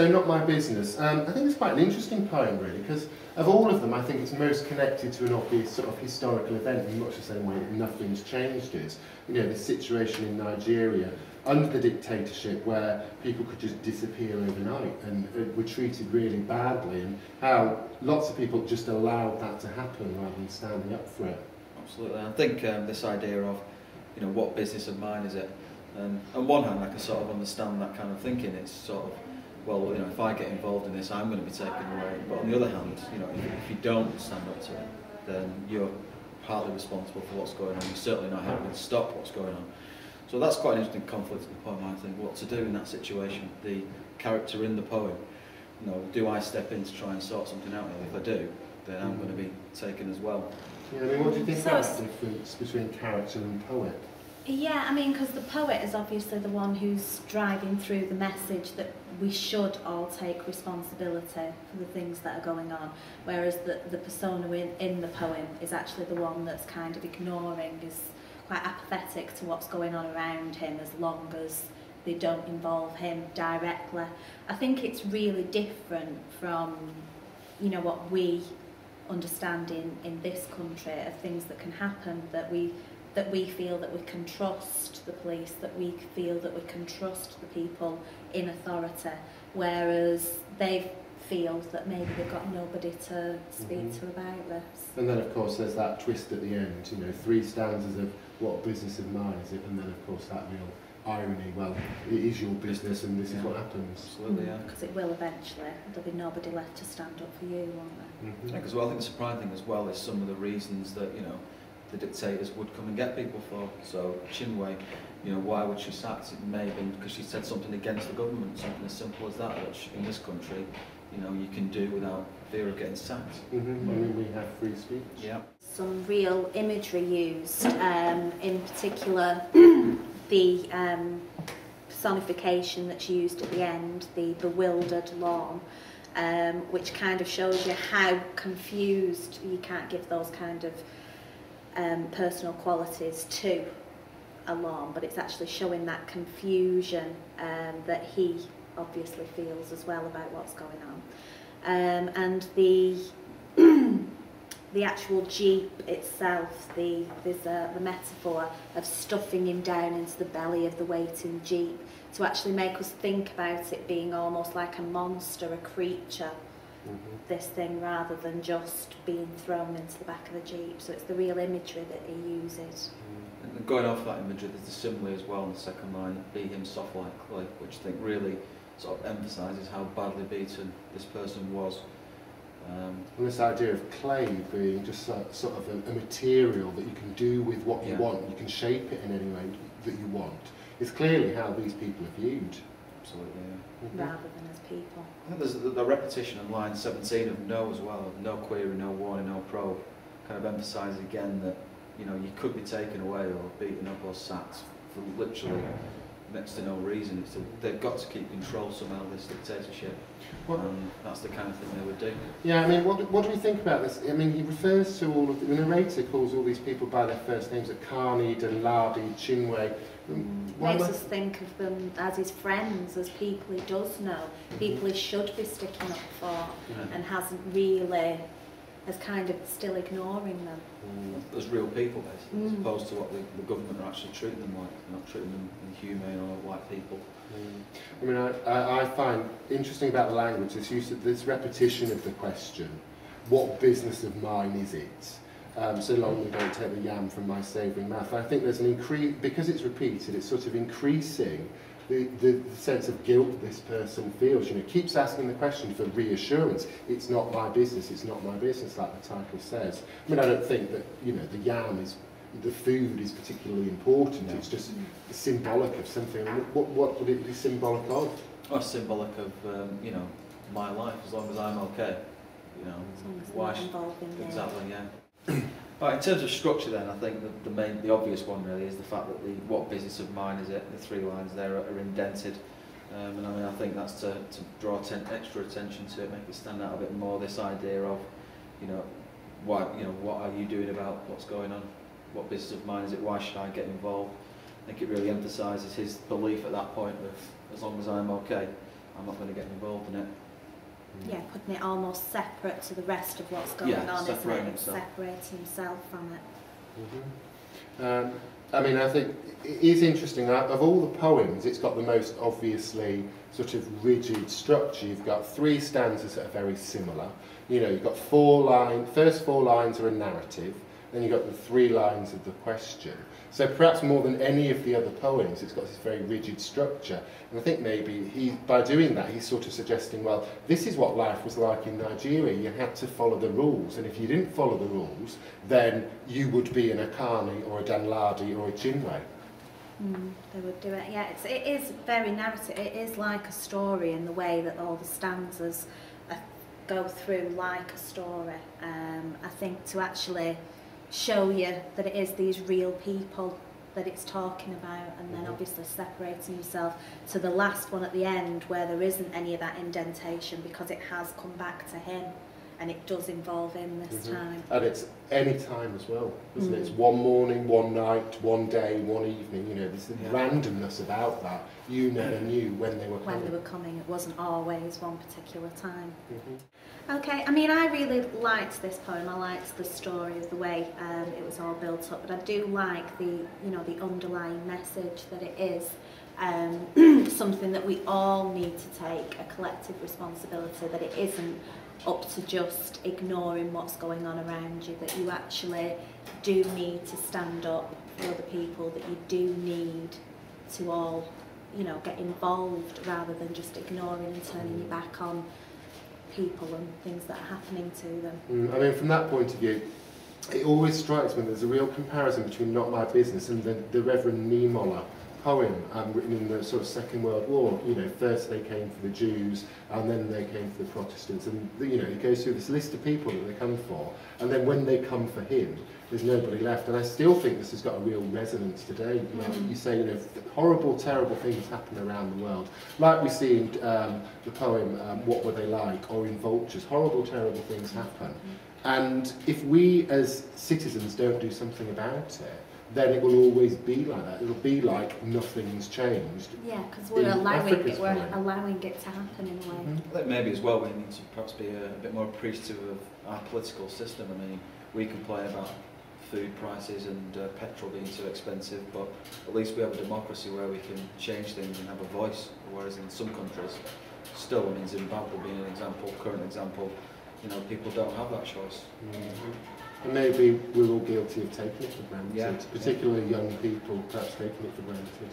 so Not My Business. I think it's quite an interesting poem, really, because of all of them, I think it's most connected to an obvious sort of historical event in much the same way that Nothing's Changed is. You know, the situation in Nigeria under the dictatorship where people could just disappear overnight and were treated really badly, and how lots of people just allowed that to happen rather than standing up for it. Absolutely. I think this idea of, you know, what business of mine is it? On one hand, I can sort of understand that kind of thinking. It's sort of, well, you know, if I get involved in this, I'm going to be taken away. But on the other hand, you know, if you don't stand up to it, then you're partly responsible for what's going on. You're certainly not helping to stop what's going on. So that's quite an interesting conflict in the poem, I think. What to do in that situation? The character in the poem, you know, do I step in to try and sort something out? And if I do, then I'm going to be taken as well. Yeah, I mean, what do you think about the difference between character and poet? Yeah, I mean, because the poet is obviously the one who's driving through the message that we should all take responsibility for the things that are going on, whereas the persona in the poem is actually the one that's kind of ignoring, is quite apathetic to what's going on around him as long as they don't involve him directly. I think it's really different from, you know, what we understand in this country of things that can happen, that we feel that we can trust the police, that we feel that we can trust the people in authority, whereas they feel that maybe they've got nobody to speak to about this. And then of course there's that twist at the end, you know, 3 stanzas of what business of mine is it, and then of course that real irony, well, it is your business and this is what happens. Absolutely, yeah. Because it will eventually, there'll be nobody left to stand up for you, won't there? Yeah, because well, I think the surprising thing as well is some of the reasons that, you know, the dictators would come and get people for. So Chinwe, you know, why would she sacked? It may have been because she said something against the government, something as simple as that, which in this country, you know, you can do without fear of getting sacked. I mean, we have free speech. Yeah. Some real imagery used, in particular the personification that's used at the end, the bewildered lawn, which kind of shows you how confused. You can't give those kind of personal qualities to a lawn, but it's actually showing that confusion that he obviously feels as well about what's going on. And the actual jeep itself, there's the metaphor of stuffing him down into the belly of the waiting jeep to actually make us think about it being almost like a monster, a creature, this thing, rather than just being thrown into the back of the jeep. So it's the real imagery that he uses. And going off that imagery, there's the simile as well in the second line, be him soft like clay, which I think really sort of emphasises how badly beaten this person was. And this idea of clay being just sort of a material that you can do with what you want, you can shape it in any way that you want, is clearly how these people are viewed. Absolutely, yeah. Rather than as people. I think there's the repetition in line 17 of no as well, no query, no warning, no probe, kind of emphasises again that, you know, you could be taken away or beaten up or sacked for literally next to no reason. They've got to keep control somehow of this dictatorship. That's the kind of thing they would do. Yeah, I mean, what do we think about this? I mean, he refers to all of the narrator calls all these people by their first names, at Carney, Ladi, Chinwe. Makes us think of them as his friends, as people he does know, people he should be sticking up for, and hasn't really, as kind of still ignoring them. As real people, basically, as opposed to what the government are actually treating them like, not treating them inhumane or like people. I mean, I find interesting about the language this use of this repetition of the question, what business of mine is it? So long we don't take the yam from my savoury mouth. I think there's an increase, because it's repeated, it's sort of increasing the sense of guilt this person feels. You know, keeps asking the question for reassurance. It's not my business, it's not my business, like the title says. I mean, I don't think that, you know, the yam is, the food is particularly important. No. It's just symbolic of something. I mean, what would it be symbolic of? Well, symbolic of, you know, my life, as long as I'm okay. You know, why involved in exactly, yeah. Right, in terms of structure then, I think the obvious one really is the fact that what business of mine is it, the 3 lines there are indented, and I mean, I think that's to draw extra attention to it, make it stand out a bit more, this idea of, you know, what are you doing about what's going on, what business of mine is it, why should I get involved? I think it really emphasises his belief at that point of, as long as I'm okay, I'm not going to get involved in it. Yeah, putting it almost separate to the rest of what's going on, isn't it? Separating himself from it. I mean, I think it is interesting. Of all the poems, it's got the most obviously sort of rigid structure. You've got 3 stanzas that are very similar. You know, you've got first 4 lines are a narrative, then you've got the 3 lines of the question. So perhaps more than any of the other poems, it's got this very rigid structure. And I think maybe by doing that, he's sort of suggesting, well, this is what life was like in Nigeria. You had to follow the rules. And if you didn't follow the rules, then you would be an Akani or a Danladi or a Chinwe. They would do it. Yeah, it is very narrative. It is like a story in the way that all the stanzas go through like a story. I think to actually show you that it is these real people that it's talking about, and then obviously separating himself to the last one at the end where there isn't any of that indentation because it has come back to him, and it does involve him this time. And it's any time as well, isn't it? It's one morning, one night, one day, one evening. You know, there's the randomness about that. You never knew when they were coming. When they were coming, it wasn't always one particular time. Okay, I mean, I really liked this poem. I liked the story of the way it was all built up, but I do like the underlying message that it is something that we all need to take a collective responsibility, that it isn't up to just ignoring what's going on around you, that you actually do need to stand up for other people, that you do need to all, you know, get involved rather than just ignoring and turning your back on people and things that are happening to them. I mean, from that point of view, it always strikes me there's a real comparison between Not My Business and the Reverend Niimola poem written in the sort of Second World War. You know, first they came for the Jews and then they came for the Protestants, and you know, he goes through this list of people that they come for, and then when they come for him, there's nobody left. And I still think this has got a real resonance today. You know, you say, you know, horrible, terrible things happen around the world, like we see in the poem What Were They Like, or in Vultures. Horrible, terrible things happen, and if we as citizens don't do something about it, then it will always be like that. It'll be like nothing's changed. Yeah, because we're allowing it to happen in a way. I think maybe as well we need to perhaps be a bit more appreciative of our political system. I mean, we complain about food prices and petrol being too expensive, but at least we have a democracy where we can change things and have a voice, whereas in some countries, still, I mean, Zimbabwe being an example, current example, you know, people don't have that choice. And maybe we're all guilty of taking it for granted, particularly young people perhaps taking it for granted.